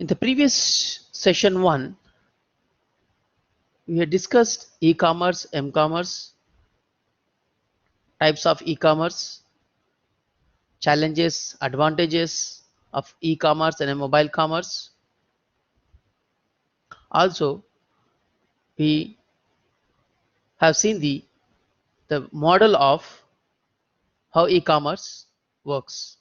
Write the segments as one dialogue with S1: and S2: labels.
S1: In the previous session 1, we had discussed e-commerce, m-commerce, types of e-commerce, challenges, advantages of e-commerce and mobile commerce. Also, we have seen the model of how e-commerce works,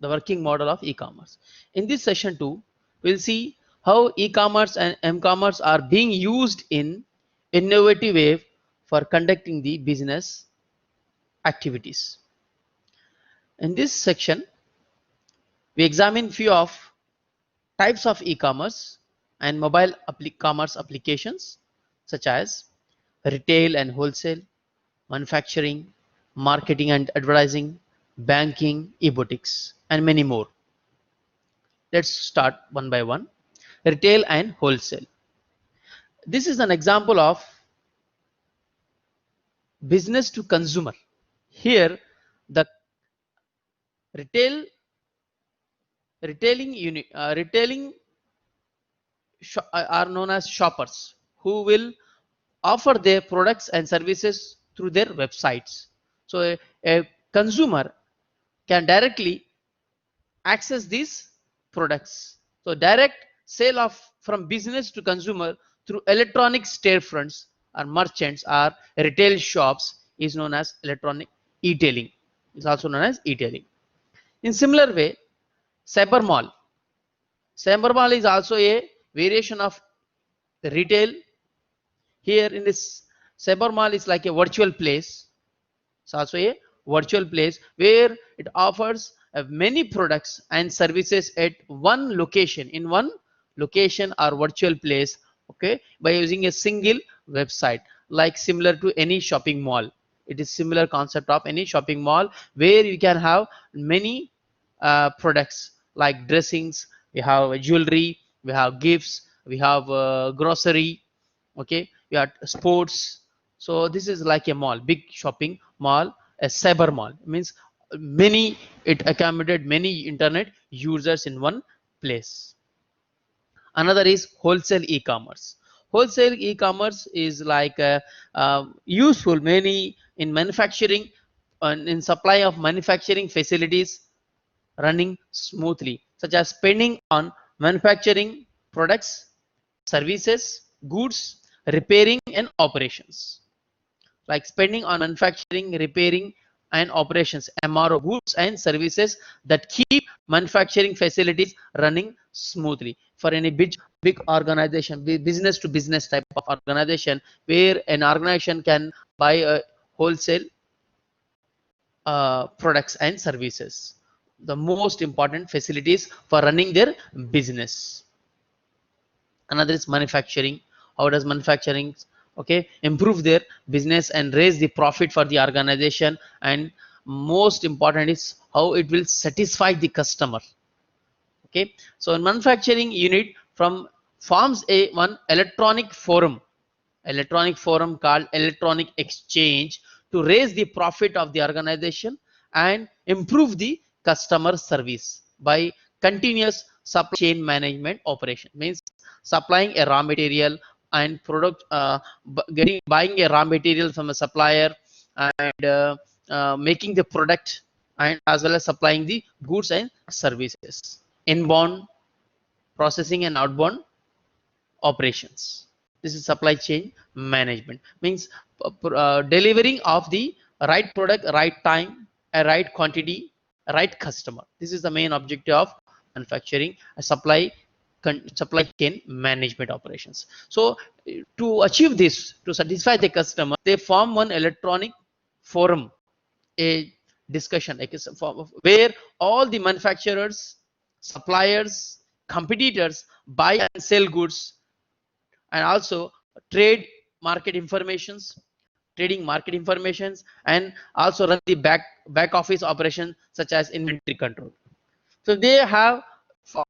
S1: the working model of e-commerce. In this session 2, we'll see how e-commerce and m-commerce are being used in innovative way for conducting the business activities. In this section, we examine few of types of e-commerce and mobile commerce applications such as retail and wholesale, manufacturing, marketing and advertising, banking, e-boutiques, and many more. Let's start one by one. Retail and wholesale. This is an example of business to consumer. Here, the retailing are known as shoppers who will offer their products and services through their websites. So a consumer can directly access these products. So direct sale of from business to consumer through electronic storefronts or merchants or retail shops is known as electronic e-tailing. It's also known as e-tailing. In similar way, cyber mall. Cyber mall is also a variation of retail. Here in this cyber mall is like a virtual place. It's also a virtual place where it offers many products and services at one location, in one location or virtual place, okay, by using a single website, like similar to any shopping mall. It is similar concept of any shopping mall where you can have many products like dressings, we have jewelry, we have gifts, we have grocery, okay, we have sports. So this is like a mall, big shopping mall. A cyber mall means many, it accommodated many internet users in one place. Another is wholesale e-commerce. Wholesale e-commerce is like useful many in manufacturing and in supply of manufacturing facilities running smoothly, such as spending on manufacturing products, services, goods, repairing and operations. Like spending on manufacturing, repairing and operations, MRO, goods and services that keep manufacturing facilities running smoothly. For any big organization, business to business type of organization, where an organization can buy a wholesale products and services, the most important facilities for running their business. Another is manufacturing. How does manufacturing, okay, improve their business and raise the profit for the organization? And most important is how it will satisfy the customer. Okay, so in manufacturing unit from forms a one electronic forum called electronic exchange to raise the profit of the organization and improve the customer service by continuous supply chain management operation. Means supplying a raw material and product, buying a raw material from a supplier and making the product, and as well as supplying the goods and services. Inbound processing and outbound operations. This is supply chain management. Means delivering of the right product, right time, a right quantity, a right customer. This is the main objective of manufacturing, a supply chain management operations. So to achieve this, to satisfy the customer, they form one electronic forum, a discussion where all the manufacturers, suppliers, competitors buy and sell goods, and also trading market informations, and also run the back office operation such as inventory control. So they have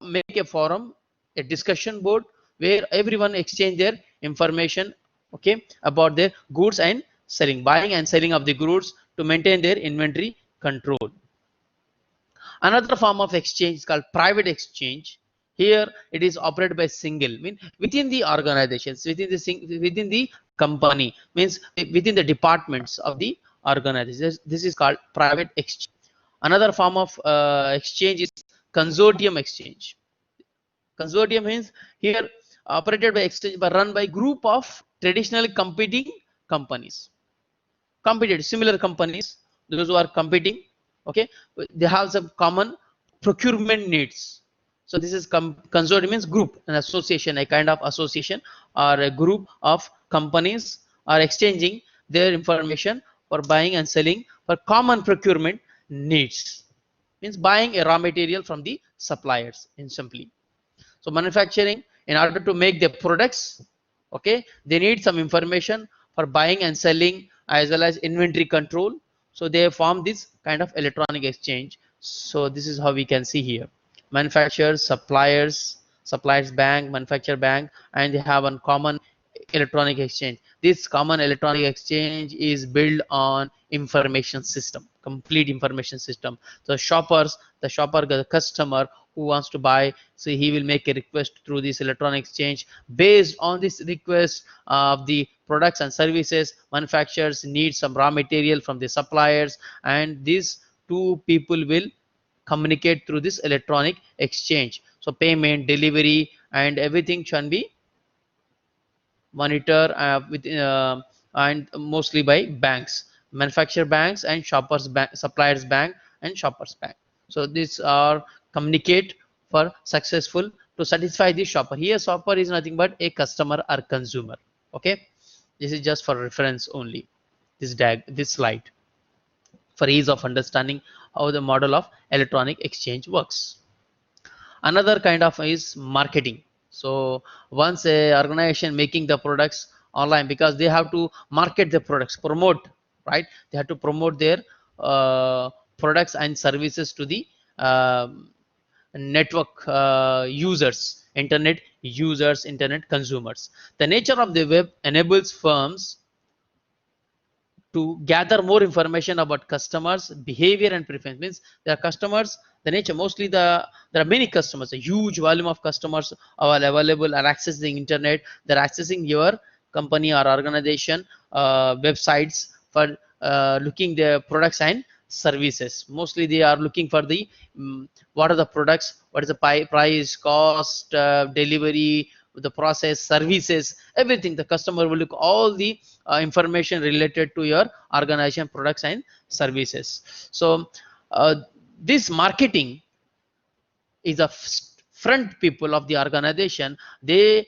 S1: make a forum, a discussion board where everyone exchange their information, okay, about their goods and selling, buying and selling of the goods to maintain their inventory control. Another form of exchange is called private exchange. Here it is operated by single, mean within the organizations, within the company, means within the departments of the organization. This is called private exchange. Another form of exchange is consortium exchange. Consortium means here operated by exchange, but run by group of traditionally competing companies. Similar companies, those who are competing, okay, they have some common procurement needs. So this is consortium means group, an association, a kind of association or a group of companies are exchanging their information for buying and selling for common procurement needs. Means buying a raw material from the suppliers in simply. So manufacturing, in order to make their products, okay, they need some information for buying and selling as well as inventory control. So they form this kind of electronic exchange. So this is how we can see here: manufacturers, suppliers bank, manufacturer bank, and they have a common electronic exchange. This common electronic exchange is built on information system, complete information system. So the customer who wants to buy, so he will make a request through this electronic exchange. Based on this request of the products and services, manufacturers need some raw material from the suppliers, and these two people will communicate through this electronic exchange. So payment, delivery, and everything can be monitor and mostly by banks, manufacturer banks and shoppers bank, suppliers bank and shoppers bank. So these are communicate for successful to satisfy the shopper. Here shopper is nothing but a customer or consumer. Okay, this is just for reference only, this slide, for ease of understanding how the model of electronic exchange works. Another kind of is marketing. So once a organization making the products online, because they have to market the products, promote, right, they have to promote their products and services to the network users, internet consumers. The nature of the web enables firms to gather more information about customers behavior and preference. Means the customers, the nature, mostly there are many customers, a huge volume of customers are available and accessing internet. They're accessing your company or organization websites for looking the products and services. Mostly they are looking for the what are the products, what is the price, cost, delivery, the process, services, everything. The customer will look all the information related to your organization products and services. So this marketing is a front people of the organization. They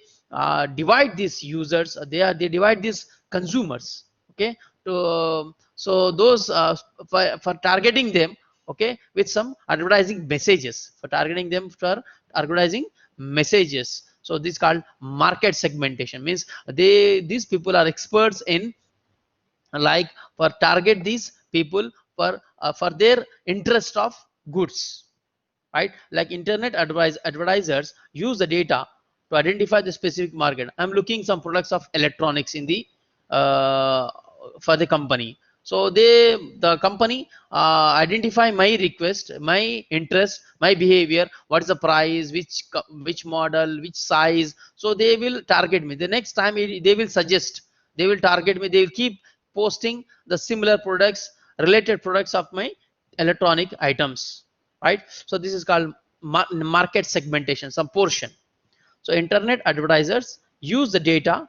S1: divide these users, they divide these consumers, okay, to so those for targeting them, okay, with some advertising messages, for targeting them for advertising messages. So this is called market segmentation. Means these people are experts in, like, for target these people for their interest of goods, right? Like internet advertisers use the data to identify the specific market. I'm looking some products of electronics in the uh, for the company. So the company identify my request, my interest, my behavior, what is the price, which model, which size. So they will target me. The next time they will suggest, they will target me, they will keep posting the similar products, related products of my electronic items, right? So this is called market segmentation, some portion. So internet advertisers use the data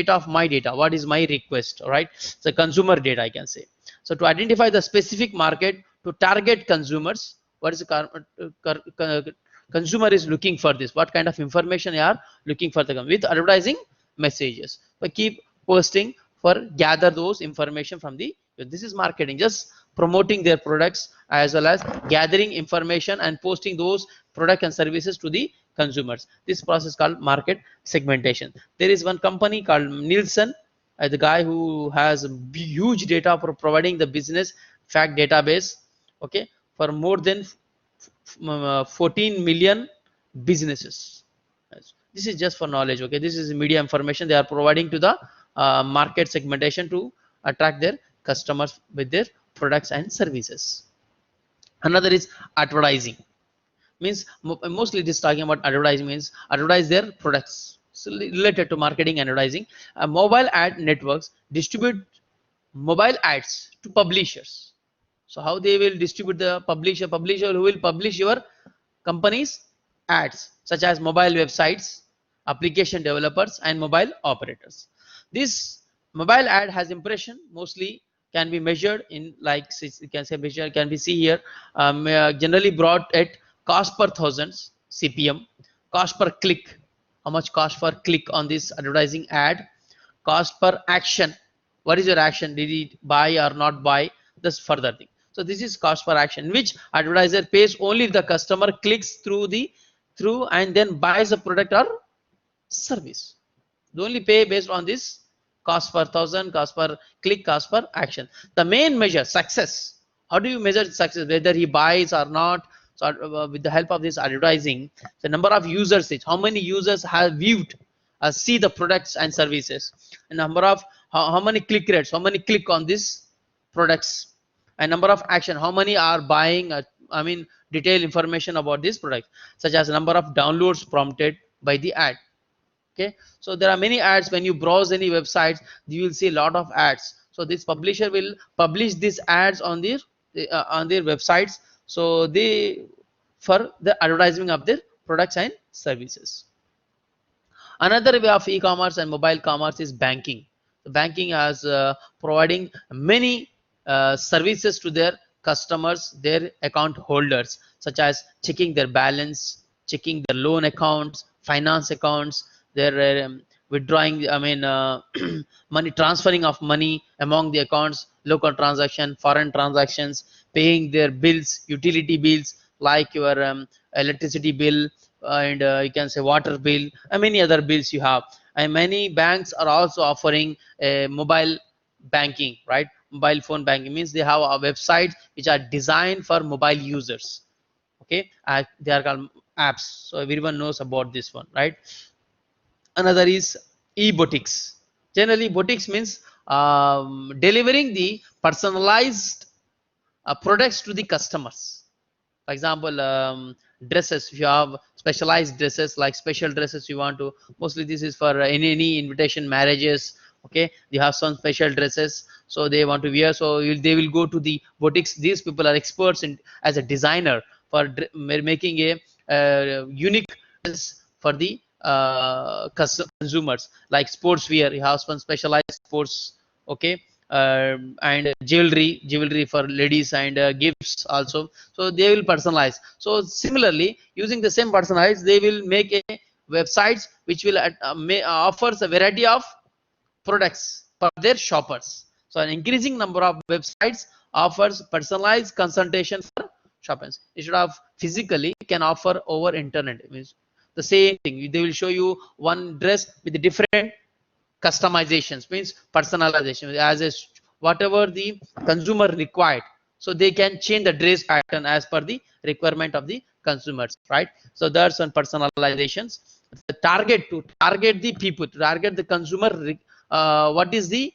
S1: of my data, what is my request, all right? So consumer data, I can say. So to identify the specific market, to target consumers, what is the consumer is looking for, this what kind of information they are looking for, the with advertising messages, but keep posting for gather those information from the, this is marketing, just promoting their products as well as gathering information and posting those product and services to the consumers. This process called market segmentation. There is one company called Nielsen, the guy who has huge data for providing the business fact database, okay, for more than 14 million businesses. This is just for knowledge, okay? This is media information they are providing to the market segmentation to attract their customers with their products and services. Another is advertising. Means mostly this talking about advertising, means advertise their products. So related to marketing and advertising. Mobile ad networks distribute mobile ads to publishers. So how they will distribute the publisher who will publish your company's ads, such as mobile websites, application developers, and mobile operators. This mobile ad has impression mostly can be measured in, like you can say measure can be see here, generally brought at cost per thousands CPM, cost per click, how much cost per click on this advertising ad, cost per action, what is your action, did it buy or not buy, this further thing. So this is cost per action, which advertiser pays only if the customer clicks through and then buys a product or service. They only pay based on this cost per thousand, cost per click, cost per action. The main measure success, how do you measure success, whether he buys or not? So with the help of this advertising, the number of users, how many users have viewed, see the products and services, and number of how many click rates, how many click on these products, and number of action, how many are buying, I mean detailed information about this product, such as number of downloads prompted by the ad. Okay, so there are many ads. When you browse any websites, you will see a lot of ads. So this publisher will publish these ads on their websites, so they for the advertising of their products and services. Another way of e-commerce and mobile commerce is banking. Banking has providing many services to their customers, their account holders, such as checking their balance, checking their loan accounts, finance accounts, their withdrawing, I mean money, transferring of money among the accounts, local transaction, foreign transactions, paying their bills, utility bills like your electricity bill, and you can say water bill and many other bills you have. And many banks are also offering a mobile banking, right? Mobile phone banking means they have a website which are designed for mobile users. Okay, they are called apps, so everyone knows about this one, right? Another is e-boutiques. Generally boutiques means delivering the personalized products to the customers. For example, dresses, if you have specialized dresses, like special dresses you want to, mostly this is for any invitation, marriages. Okay, they have some special dresses, so they want to wear, so they will go to the boutiques. These people are experts in as a designer for making a unique dress for the consumers, like sports wear, you have some specialized sports. Okay, and jewelry for ladies, and gifts also, so they will personalize. So similarly, using the same personalize, they will make a websites which will offers a variety of products for their shoppers. So an increasing number of websites offers personalized consultation for shoppers. Instead of physically, can offer over internet. It means the same thing, they will show you one dress with different customizations, means personalization, as a whatever the consumer required, so they can change the dress pattern as per the requirement of the consumers, right? So there's some personalizations. The target the people, to target the consumer, what is the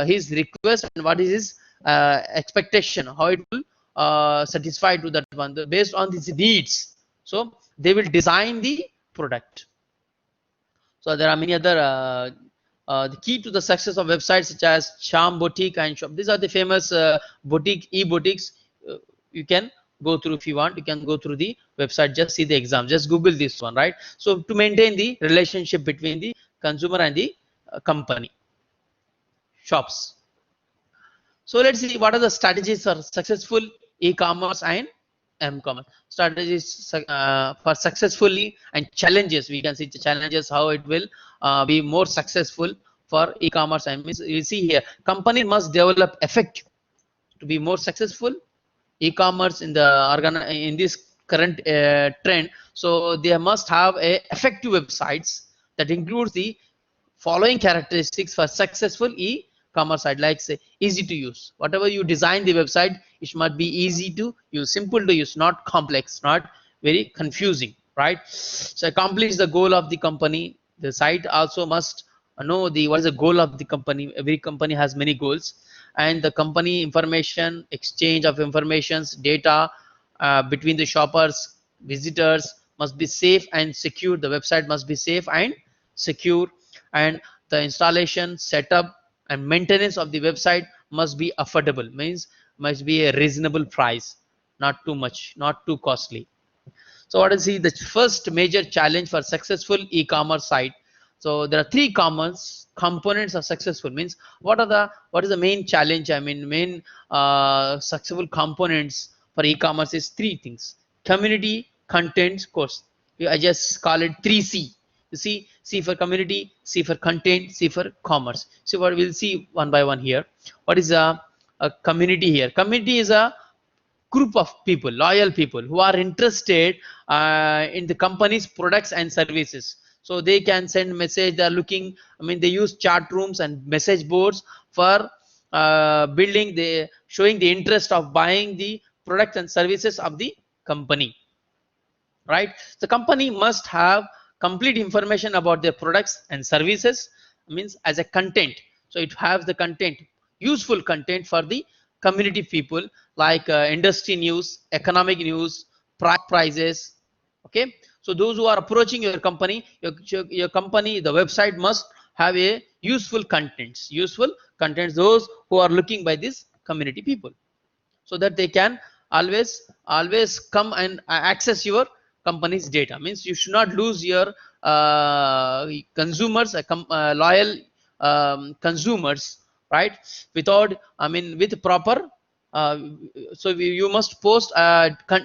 S1: his request and what is his expectation, how it will satisfy to that one based on these needs, so they will design the product. So there are many other the key to the success of websites such as Charm Boutique and Shop. These are the famous e-boutiques. You can go through, if you want, you can go through the website, just see the exam, just Google this one, right? So to maintain the relationship between the consumer and the company, shops. So let's see what are the strategies for successful e-commerce and m-commerce. Strategies for successfully, and challenges, we can see the challenges, how it will be more successful for e-commerce. And you see here, company must develop effective to be more successful e-commerce in the in this current trend. So they must have a effective websites that includes the following characteristics for successful e-commerce site, like say easy to use. Whatever you design the website, it must be easy to use, simple to use, not complex, not very confusing, right? So accomplish the goal of the company. The site also must know the what is the goal of the company. Every company has many goals, and the company information, exchange of informations, data between the shoppers, visitors must be safe and secure. The website must be safe and secure, and the installation, setup and maintenance of the website must be affordable, means must be a reasonable price, not too much, not too costly. So what is the first major challenge for successful e-commerce site? So there are three common components of successful, means what is the main challenge? I mean, main successful components for e-commerce is three things: community, content, course. I just call it 3C. You see, C for community, C for content, C for commerce. So what we'll see one by one here. What is a community here? Community is a group of people, loyal people who are interested in the company's products and services. So they can send message, they are looking, I mean, they use chat rooms and message boards for building the, showing the interest of buying the products and services of the company, right? The company must have complete information about their products and services, means as a content. So it has the content, useful content for the community people, like industry news, economic news, prices. Okay, so those who are approaching your company, your company, the website must have a useful contents, those who are looking by these community people, so that they can always come and access your company's data. Means you should not lose your consumers, loyal consumers, right, without, I mean, with proper so you must post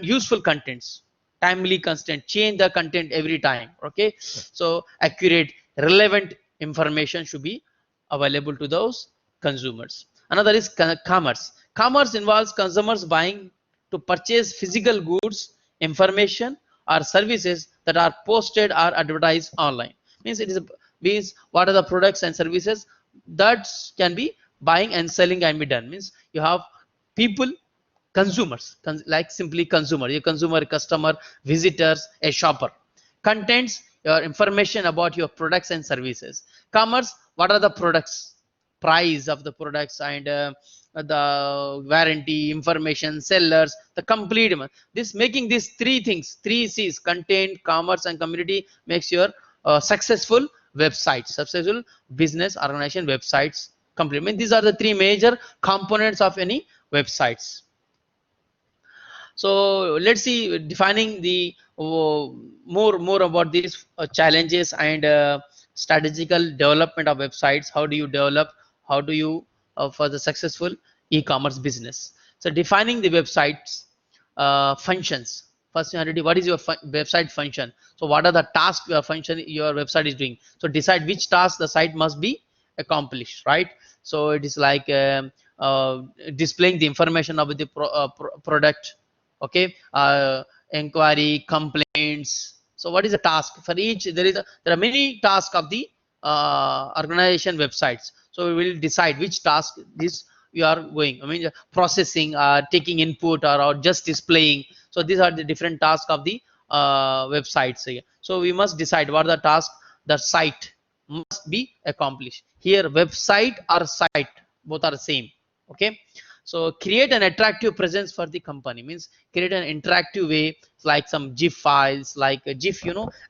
S1: useful contents, timely content, change the content every time. Okay, so accurate, relevant information should be available to those consumers. Another is commerce. Commerce involves consumers buying to purchase physical goods, information or services that are posted or advertised online. Means it is means what are the products and services that can be buying and selling can be done. Means you have people, consumers, like simply consumer, a consumer, customer, visitors, a shopper. Contents, your information about your products and services. Commerce, what are the products, price of the products, and the warranty information, sellers, the complete this, making these three things, three C's, content, commerce and community, makes your successful websites, successful business organization websites complete. I mean, these are the three major components of any websites. So let's see, defining the more about these challenges and strategical development of websites. How do you develop, how do you for the successful e-commerce business? So defining the websites functions. First you have to, what is your website function? So what are the tasks your function your website is doing? So decide which task the site must be accomplished, right? So it is like displaying the information about the product. Okay, inquiry, complaints. So what is the task for each? There are many tasks of the organization websites. So we will decide which task this you are going, I mean, processing, taking input, or just displaying. So these are the different tasks of the websites here. So we must decide what the task the site must be accomplished. Here website or site, both are the same. Okay, so create an attractive presence for the company, means create an interactive way, like some GIF files, like a GIF,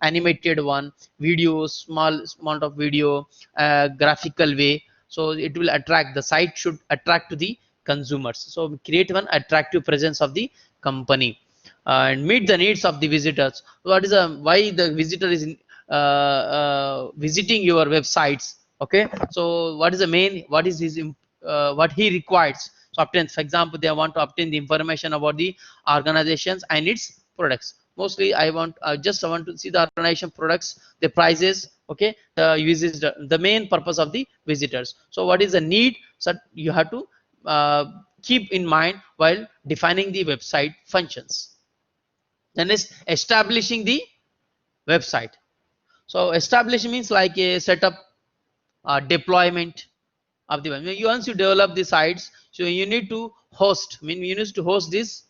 S1: animated one, video, small amount of video, graphical way. So it will attract, the site should attract to the consumers. So create one attractive presence of the company and meet the needs of the visitors. What is why the visitor is visiting your websites? Okay, so what is the main, what is his what he requires? So obtain, for example, they want to obtain the information about the organizations and its products. Mostly I want just I want to see the organization products, the prices. Okay, the uses, the main purpose of the visitors. So what is the need, so you have to keep in mind while defining the website functions. Then is establishing the website. So establish means like a setup, deployment of the web. Once you develop the sites, so you need to host, I mean, you need to host this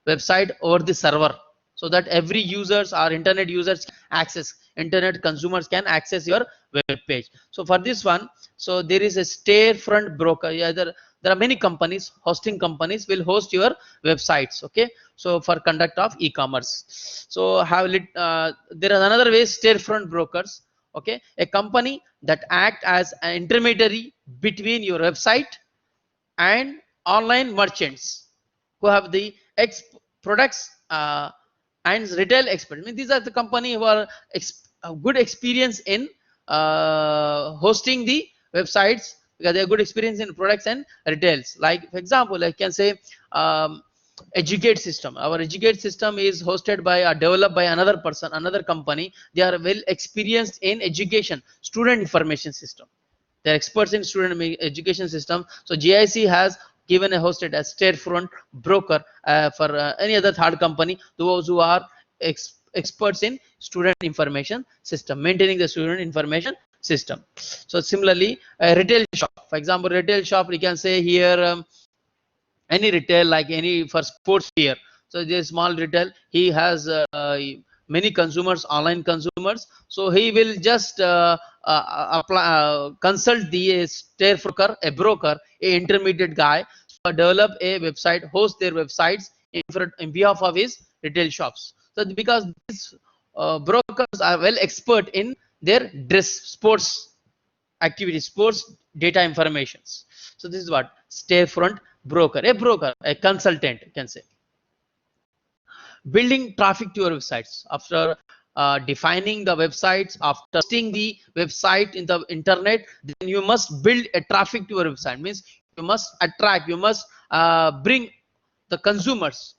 S1: website over the server, so that every users or internet users access, internet consumers can access your web page. So for this one, so there is a Starefront broker. Yeah, there are many companies, hosting companies will host your websites. Okay, So for conduct of e-commerce. So there are another way, storefront brokers. Okay, a company that act as an intermediary between your website and online merchants who have the products and retail experts. I mean, these are the company who are good experience in hosting the websites, because they have good experience in products and retails. Like for example, I can say educate system. Our educate system is hosted by or developed by another person, another company. They are well experienced in education, student information system. They're experts in student education system. So GIC has given a hosted as storefront broker for any other third company, those who are experts in student information system, maintaining the student information system. So similarly, a retail shop, for example, retail shop, we can say here any retail, like any for sports wear. So this small retail, he has many consumers, online consumers. So he will just consult the broker, a broker, a intermediate guy, develop a website, host their websites in behalf of his retail shops. So because these brokers are well expert in their sports activities, sports data informations. So this is what storefront broker, a consultant, you can say. Building traffic to your websites. After defining the websites, after testing the website in the internet, then you must build a traffic to your website. Means you must attract, you must bring the consumers,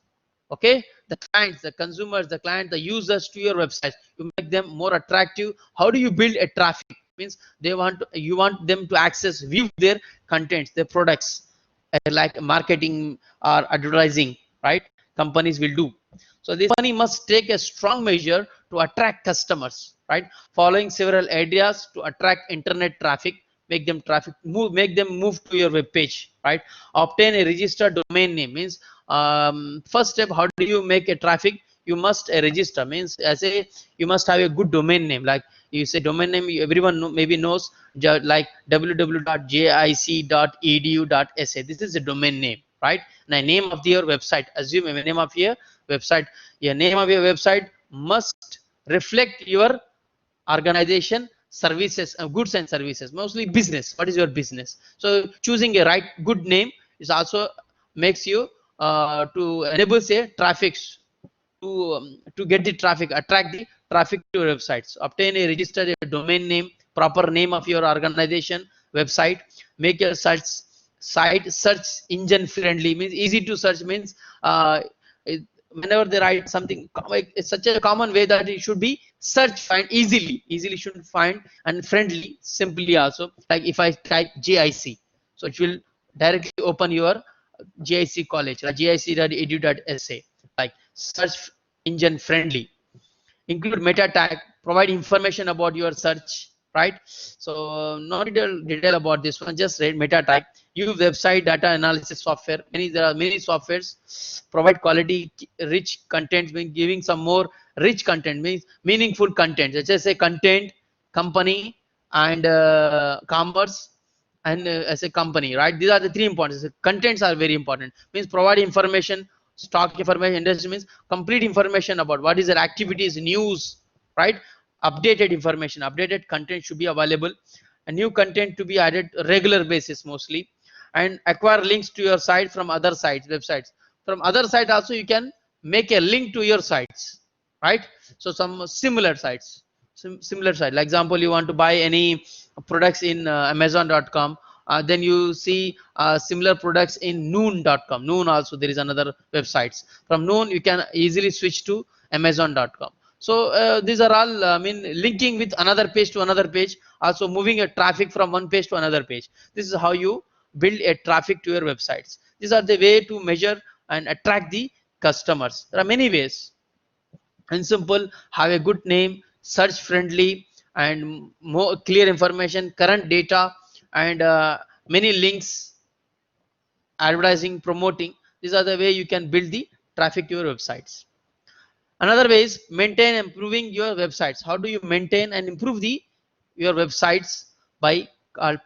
S1: okay, the clients, the consumers, the client, the users to your website. You make them more attractive. How do you build a traffic? Means you want them to access, view their contents, their products, like marketing or advertising, right? Companies will do. So this company must take a strong measure to attract customers, right? Following several ideas to attract internet traffic, make them move to your web page, right? Obtain a registered domain name. Means first step, how do you make a traffic? You must register. Means you must have a good domain name. Like you say domain name, everyone maybe knows, like www.jic.edu.sa. This is a domain name, right? And name of your website, assume a name of your website. Your name of your website must reflect your organization, services, goods and services, mostly business. What is your business? So choosing a good name is also makes you to enable say traffic, to get the traffic, attract the traffic to your websites. Obtain a registered domain name, proper name of your organization, website. Make your site search engine friendly. Means easy to search. Means whenever they write something, it's such a common way that it should be find easily should find, and friendly, simply also. Like if I type GIC, so it will directly open your GIC college, like gic.edu.sa, like search engine friendly. Include meta tag, provide information about your search, right? So not detail about this one, just read meta tag. Use website data analysis software. There are many softwares. Provide quality rich content, means giving some more rich content, means meaningful content. Let's just say content, company, and commerce, and as a company, right? These are the three important contents are very important. Means provide information, stock information, industry, means complete information about what is their activities, news, right? Updated information, updated content should be available, and new content to be added regular basis mostly. And acquire links to your site from other sites, websites. From other site also you can make a link to your sites, right? So some similar sites, similar site. Like example, you want to buy any products in amazon.com, then you see similar products in noon.com. Noon also there is another websites. From noon you can easily switch to amazon.com. So these are all linking with another page to another page, also moving a traffic from one page to another page. This is how you build a traffic to your websites. These are the way to measure and attract the customers. There are many ways. And simple, have a good name, search friendly, and more clear information, current data, and many links, advertising, promoting. These are the way you can build the traffic to your websites. Another way is maintain improving your websites. How do you maintain and improve your websites? By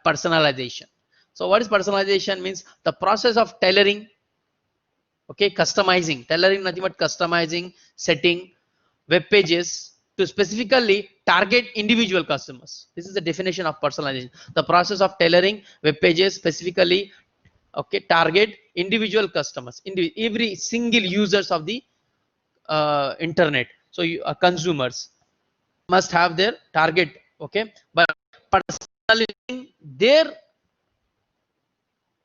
S1: personalization. So what is personalization? Means the process of tailoring Okay, customizing, tailoring nothing but customizing, setting web pages to specifically target individual customers. This is the definition of personalization. The process of tailoring web pages specifically, okay, target individual customers, every single users of the internet. So consumers must have their target, okay, but personalizing their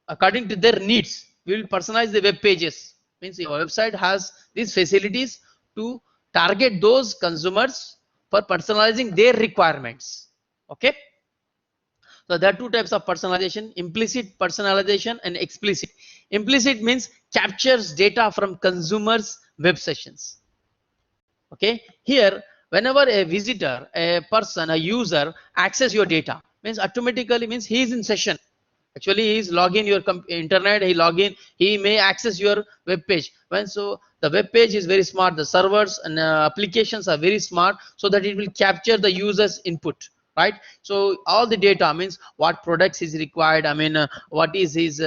S1: according to their needs. We will personalize the web pages. Means your website has these facilities to target those consumers for personalizing their requirements. Okay. So there are two types of personalization: implicit personalization and explicit. Implicit means captures data from consumers' web sessions. Okay, here whenever a visitor, a person, a user access your data, means automatically means he is in session. Actually he is login your internet, he login, he may access your web page. When so the web page is very smart, the servers and applications are very smart, so that it will capture the user's input, right? So all the data means what products is required, I mean what is his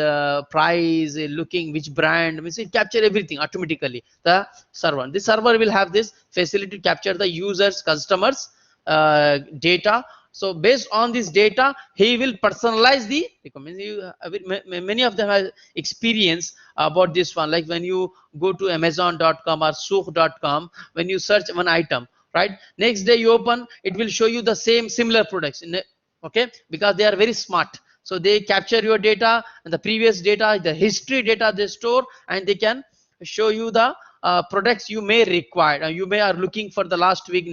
S1: price, looking which brand, means it capture everything automatically. The server will have this facility to capture the users, customers data. So based on this data he will personalize the many of them have experience about this one, like when you go to amazon.com or souk.com, when you search one item, right, next day you open, it will show you the similar products in it. Okay, because they are very smart, so they capture your data and the previous data, the history data they store, and they can show you the products you may require, you may are looking for the last week,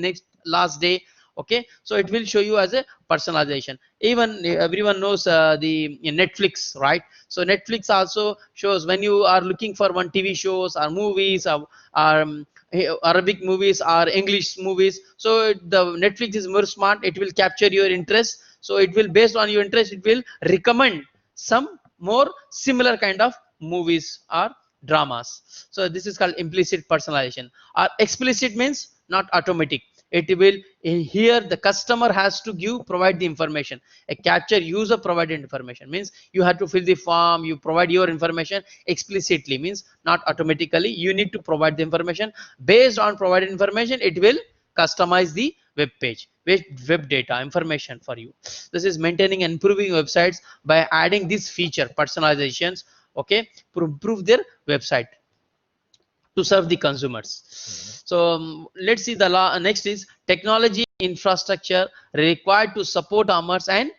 S1: last day. Okay, so it will show you as a personalization. Even everyone knows the Netflix, right? So Netflix also shows when you are looking for one TV shows or movies or Arabic movies or English movies. So the Netflix is more smart, it will capture your interest, so it will, based on your interest, it will recommend some more similar kind of movies or dramas. So this is called implicit personalization. Or explicit means not automatic, it will, here the customer has to provide the information. A capture user provided information means you have to fill the form, you provide your information explicitly, means not automatically, you need to provide the information. Based on provided information, it will customize the web page with web data information for you. This is maintaining and improving websites by adding this feature personalizations, okay, to improve their website to serve the consumers. So let's see the next is technology infrastructure required to support commerce and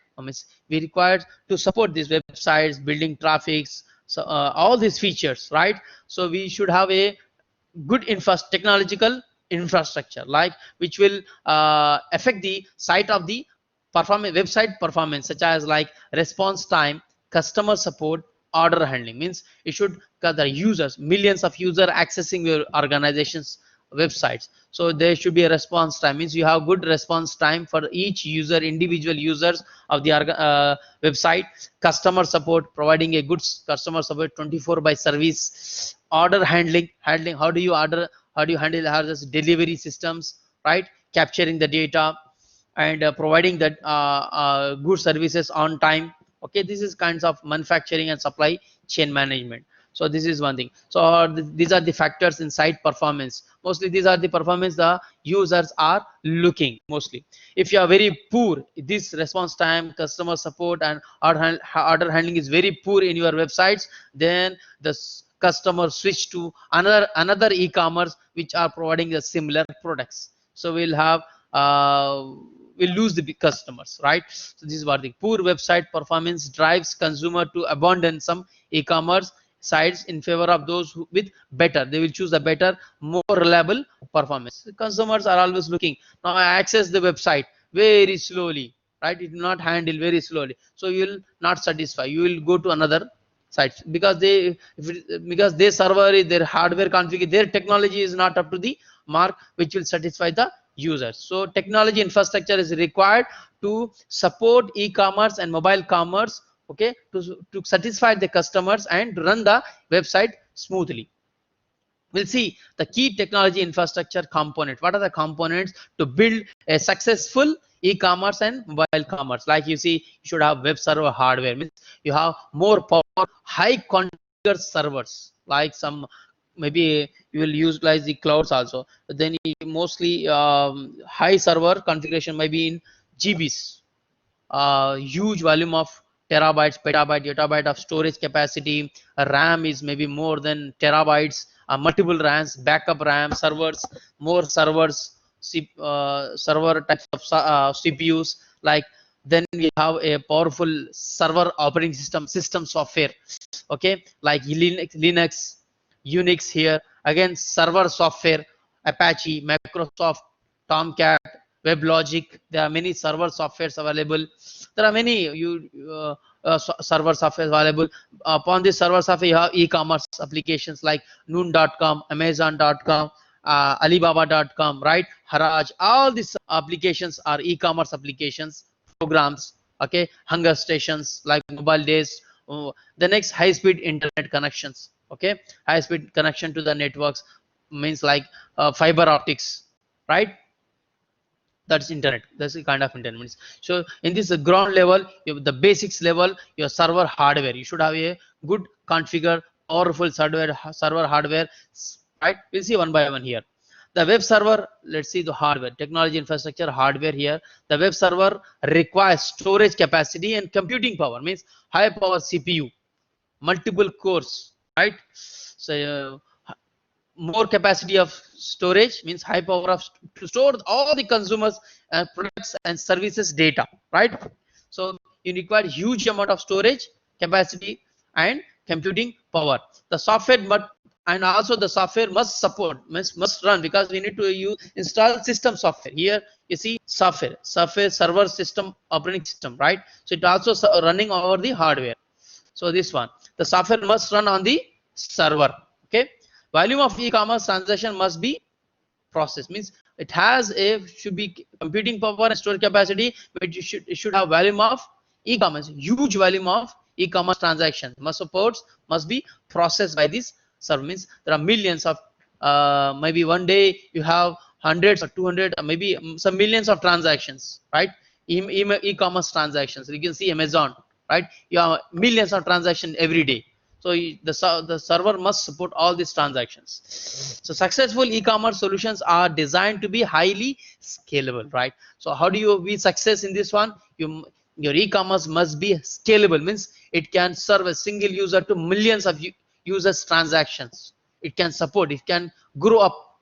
S1: we required to support these websites, building traffics, so all these features, right? So we should have a good technological infrastructure, like which will affect the site of the website performance, such as like response time, customer support, order handling. Means it should the users, millions of users accessing your organization's websites, so there should be a response time, means you have good response time for each user, individual users of the website. Customer support, providing a good customer support 24 by service. Order handling, how do you order, how do you handle this delivery systems, right, capturing the data and providing that good services on time. Okay, this is kinds of manufacturing and supply chain management. So this is one thing. So these are the factors in site performance. Mostly these are the performance the users are looking mostly. If you are very poor, this response time, customer support and order handling is very poor in your websites, then the customer switch to another e-commerce which are providing the similar products. So we'll have will lose the big customers, right? So this is what the poor website performance drives consumer to abandon some e-commerce sites in favor of those with better. They will choose a better, more reliable performance. Consumers are always looking. Now I access the website very slowly, right? It will not handle very slowly. So you will not satisfy. You will go to another sites because because their server, their hardware configuration, their technology is not up to the mark which will satisfy the users. So technology infrastructure is required to support e-commerce and mobile commerce, okay, to satisfy the customers and run the website smoothly. We'll see the key technology infrastructure component. What are the components to build a successful e-commerce and mobile commerce? Like you see, you should have web server hardware, means you have more power, high configured servers, like some maybe you will utilize the clouds also. But then mostly high server configuration maybe in GBs, huge volume of terabytes, petabyte, yottabyte of storage capacity. RAM is maybe more than terabytes, multiple RAMs, backup RAM, servers, more servers, server types of CPUs. Like then we have a powerful server operating system software. Okay, like Linux, Unix here. Again, server software, Apache, Microsoft, Tomcat, WebLogic. There are many server softwares available. There are many server software available. Upon this server software, you have e-commerce applications like Noon.com, Amazon.com, Alibaba.com, right? Haraj. All these applications are e-commerce applications, programs. Okay, hunger stations like mobile days. The next, high-speed internet connections. Okay, high-speed connection to the networks means like fiber optics, right? That's internet. That's the kind of internet. So in this ground level, the basics level, your server hardware, you should have a good configure powerful server hardware, right? We'll see one by one here. The web server, let's see the hardware, technology infrastructure hardware here. The web server requires storage capacity and computing power, means high power CPU, multiple cores, right? So more capacity of storage means high power of to store all the consumers products and services data, right? So you require huge amount of storage capacity and computing power. The software and also the software must support, must run, because we need to install system software. Here you see software server system operating system, right? So it also running over the hardware. So this one, the software must run on the server. Okay, volume of e-commerce transaction must be processed, means it has a should be computing power and storage capacity, but it should have volume of e-commerce, huge volume of e-commerce transactions must be processed by this server. Means there are millions of maybe one day you have hundreds or 200 or maybe some millions of transactions, right? E-commerce transactions, you can see Amazon, right? You have millions of transactions every day. So the server must support all these transactions. So successful e-commerce solutions are designed to be highly scalable, right? So how do you be success in this one? Your e-commerce must be scalable, means it can serve a single user to millions of users transactions. It can support, it can grow up.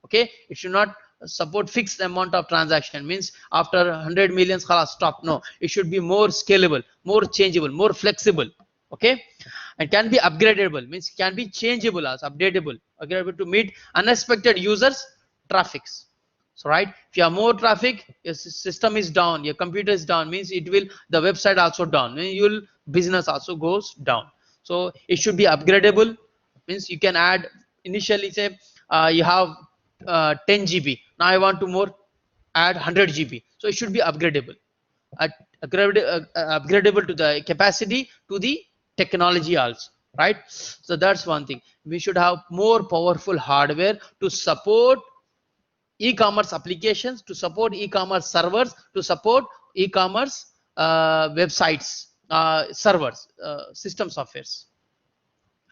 S1: Okay, it should not support fixed amount of transaction, means after 100 millions stop. No, it should be more scalable, more changeable, more flexible. Okay, and can be upgradable, means can be changeable as updatable to meet unexpected users traffics. So right, if you have more traffic, your system is down, your computer is down, means it will the website also down, your business also goes down. So it should be upgradable, means you can add initially, say you have 10 GB, now I want to more add 100 GB, so it should be upgradable, upgradable to the capacity, to the technology also, right? So that's one thing, we should have more powerful hardware to support e-commerce applications, to support e-commerce servers, to support e-commerce websites, servers, system softwares,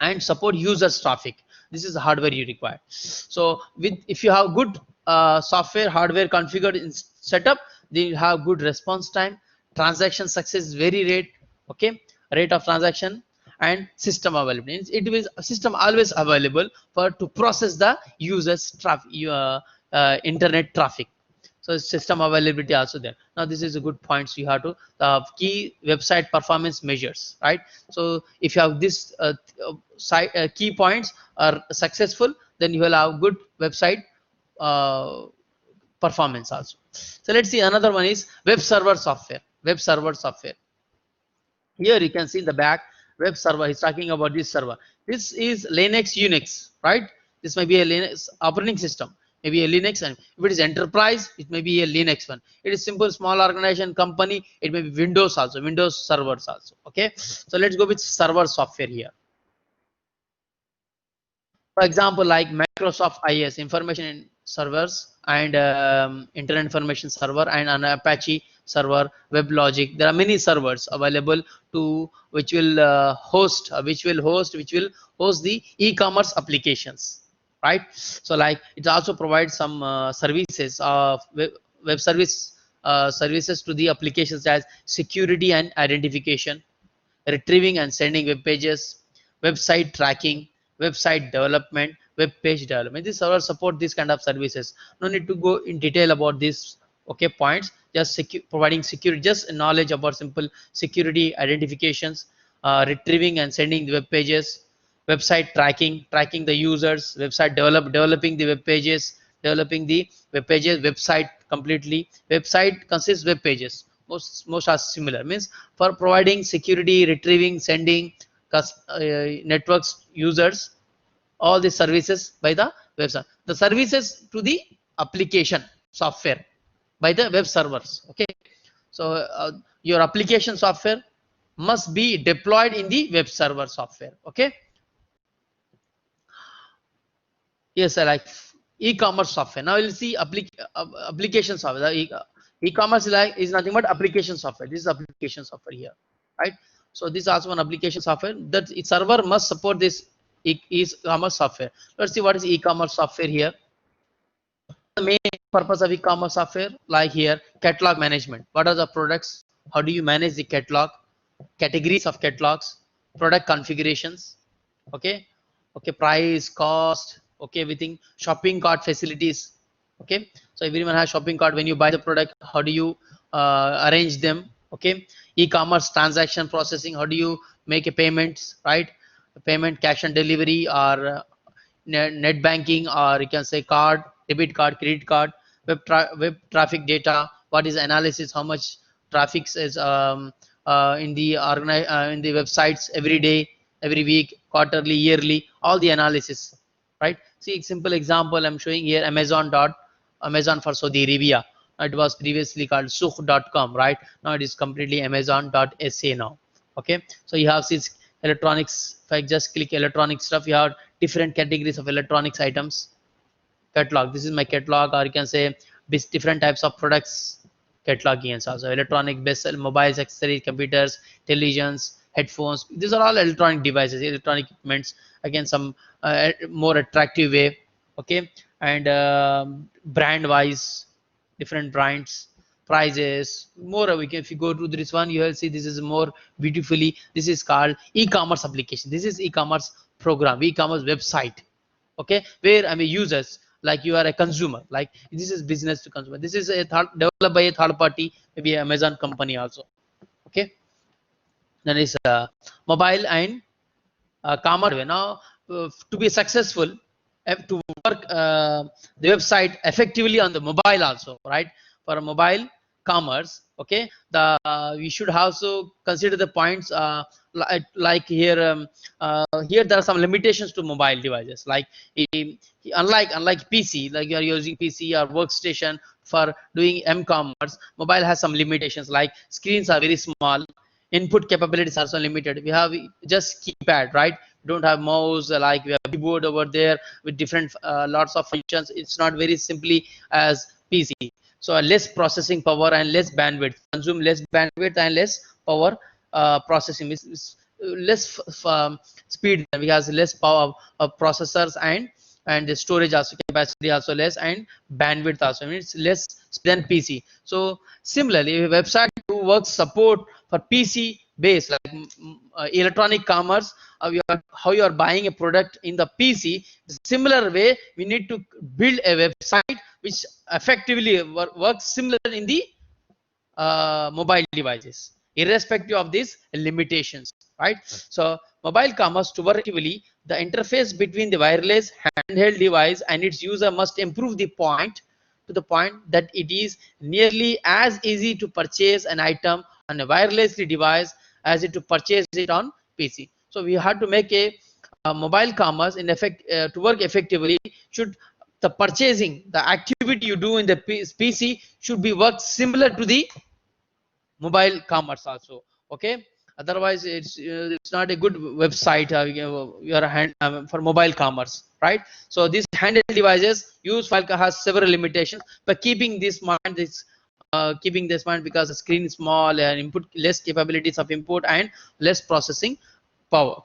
S1: and support users traffic. This is the hardware you require. So with if you have good software hardware configured in setup, then you have good response time, transaction success is very rate. Okay, rate of transaction and system availability, it will system always available for to process the users traffic, internet traffic. So system availability also there. Now this is a good points you have to key website performance measures, right? So if you have this key points are successful, then you will have good website uh, performance also. So let's see, another one is web server software. Web server software, here you can see in the back, web server, he's talking about this server. This is Linux, Unix, right? This may be a Linux operating system, maybe a Linux, and if it is enterprise, it may be a Linux one. It is simple small organization company, it may be Windows also, Windows servers also. Okay, so let's go with server software here. For example, like Microsoft IS, information servers, and Internet Information Server, and an Apache server, WebLogic. There are many servers available to which will host the e-commerce applications, right? So like it also provides some services of web services to the applications as security and identification, retrieving and sending web pages, website tracking, website development, web page development. This server support these kind of services. No need to go in detail about these okay points. Just providing security, just knowledge about simple security identifications, retrieving and sending the web pages, website tracking the users, website developing the web pages, website completely. Website consists web pages. Most are similar. Means for providing security, retrieving, sending, networks users, all the services by the website. The services to the application software by the web servers. Okay, so your application software must be deployed in the web server software. Okay. Yes, I like e-commerce software. Now we'll see application software. E-commerce is nothing but application software. This is application software here, right? So this is also an application software that its server must support this e-commerce software. Let's see what is e-commerce software here. The main purpose of e-commerce software, like here, catalog management. What are the products? How do you manage the catalog? Categories of catalogs, product configurations, okay, price, cost, okay, everything, shopping cart facilities, okay. So everyone has shopping cart. When you buy the product, how do you arrange them, okay. E-commerce transaction processing, how do you make a payments, right? Payment, cash and delivery, or net banking, or you can say card, debit card, credit card. Web traffic data, what is analysis, how much traffic is in the websites every day, every week, quarterly, yearly, all the analysis, right? See, simple example I'm showing here. Amazon for Saudi Arabia. It was previously called Souk.com, right? Now it is completely Amazon.sa now. Okay, so you have this electronics. If I just click electronic stuff, you have different categories of electronics items. Catalog, this is my catalog, or you can say different types of products cataloging. And also electronic, best mobiles, accessories, computers, televisions, headphones. These are all electronic devices, electronic equipments. Again, some more attractive way, okay. And brand wise, different brands, prices, more. If you go to this one, you will see this is more beautifully. This is called e-commerce application. This is e-commerce program, e-commerce website, okay, where I mean users, like you are a consumer, like this is business to consumer. This is developed by a third party, maybe Amazon company also, okay. Then is mobile and commerce. Now to be successful, have to work the website effectively on the mobile also, right? For a mobile commerce, okay, the we should also consider the points like here. Here there are some limitations to mobile devices, like unlike PC, like you are using PC or workstation for doing m-commerce. Mobile has some limitations, like screens are very small, input capabilities are also limited. We have just keypad, right? Don't have mouse, like we have keyboard over there with different lots of functions. It's not very simply as PC. So less processing power and less bandwidth, consume less bandwidth and less power processing, less speed. We have less power of processors, and the storage also, capacity also less, and bandwidth also, I mean, it's less than PC. So similarly, a website works support for PC based, like electronic commerce, how you are buying a product in the PC. Similar way, we need to build a website which effectively works similar in the mobile devices, irrespective of these limitations, right? So mobile commerce to work effectively, the interface between the wireless handheld device and its user must improve to the point that it is nearly as easy to purchase an item on a wirelessly device as it to purchase it on PC. So we have to make a mobile commerce in effect to work effectively. Should the purchasing, the activity you do in the PC should be work similar to the mobile commerce also, okay. Otherwise it's not a good website for mobile commerce, right? So these handheld devices use file has several limitations. But keeping this mind, this keeping this mind because the screen is small and input less capabilities of input and less processing power.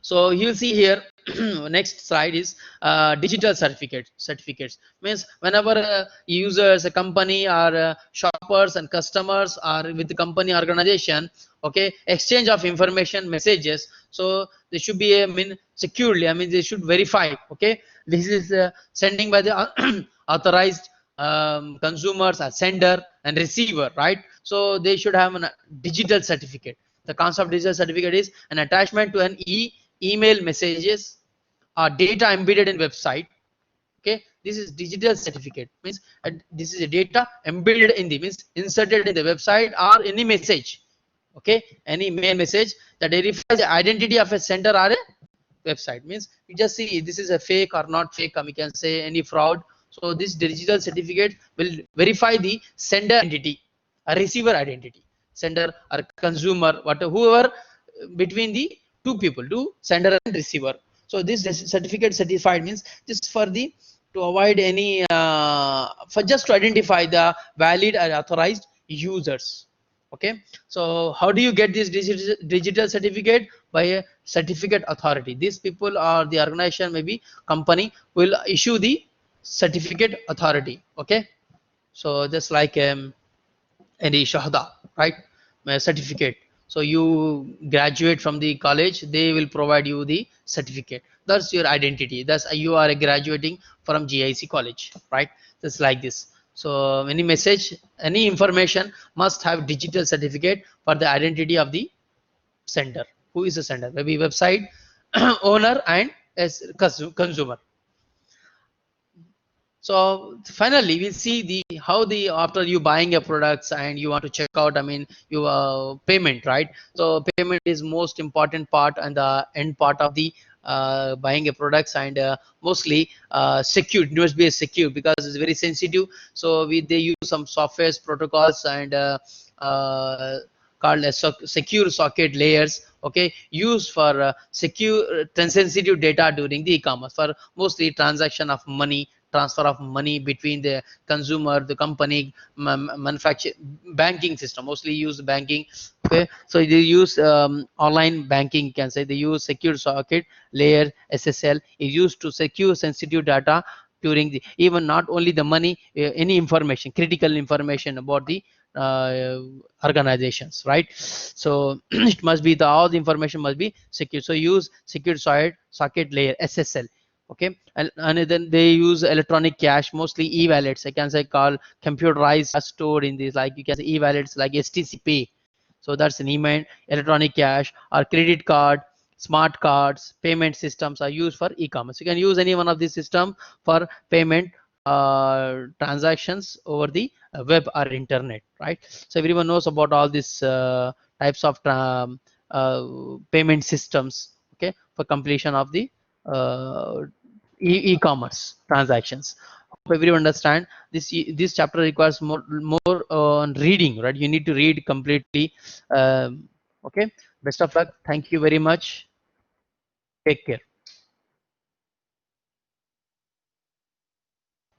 S1: So you will see here next slide is digital certificates means whenever users, a company or shoppers and customers are with the company organization, okay, exchange of information messages, so they should be securely, I mean they should verify, okay, this is sending by the authorized consumers or sender and receiver, right? So they should have a digital certificate. The concept of digital certificate is an attachment to an email messages or data embedded in website. Okay, this is digital certificate means this is a data embedded in the means inserted in the website or any message. Okay, any mail message that verifies the identity of a sender or a website means you just see this is a fake or not fake, we can say any fraud. So this digital certificate will verify the sender identity, a receiver identity, sender or consumer, whoever between the two people, two sender and receiver. So this certificate certified means this for the to avoid any for just to identify the valid or authorized users. Okay, so how do you get this digital certificate? By a certificate authority. These people or the organization, maybe company, will issue the certificate authority. Okay, so just like any shahada, right, a certificate. So you graduate from the college, they will provide you the certificate. That's your identity, that's you are graduating from GIC college, right? Just like this. So any message, any information must have digital certificate for the identity of the sender. Who is the sender? Maybe website owner and as consumer. So finally we'll see the how the after you buying a products and you want to check out, I mean your payment, right? So payment is most important part and the end part of the buying a products, and mostly secure, it must be secure because it's very sensitive. So they use some softwares protocols and called as secure socket layers, okay, used for secure sensitive data during the e-commerce for mostly transaction of money, transfer of money between the consumer, the company, manufacture, banking system, mostly use banking. Okay, so they use online banking, can say they use secure socket layer SSL is used to secure sensitive data during the even not only the money, any information, critical information about the uh, organizations, right? So it must be the all the information must be secure, so use secure socket layer SSL. Okay, and then they use electronic cash, mostly e-wallets, I can say called computerized stored in this, like you can say e-wallets like STC Pay. So that's an email, electronic cash or credit card, smart cards, payment systems are used for e-commerce. You can use any one of these system for payment transactions over the web or internet, right? So everyone knows about all these types of payment systems, okay, for completion of the uh, e-commerce transactions. Hope everyone understand this. This chapter requires more on reading, right? You need to read completely. Okay, best of luck, thank you very much, take care.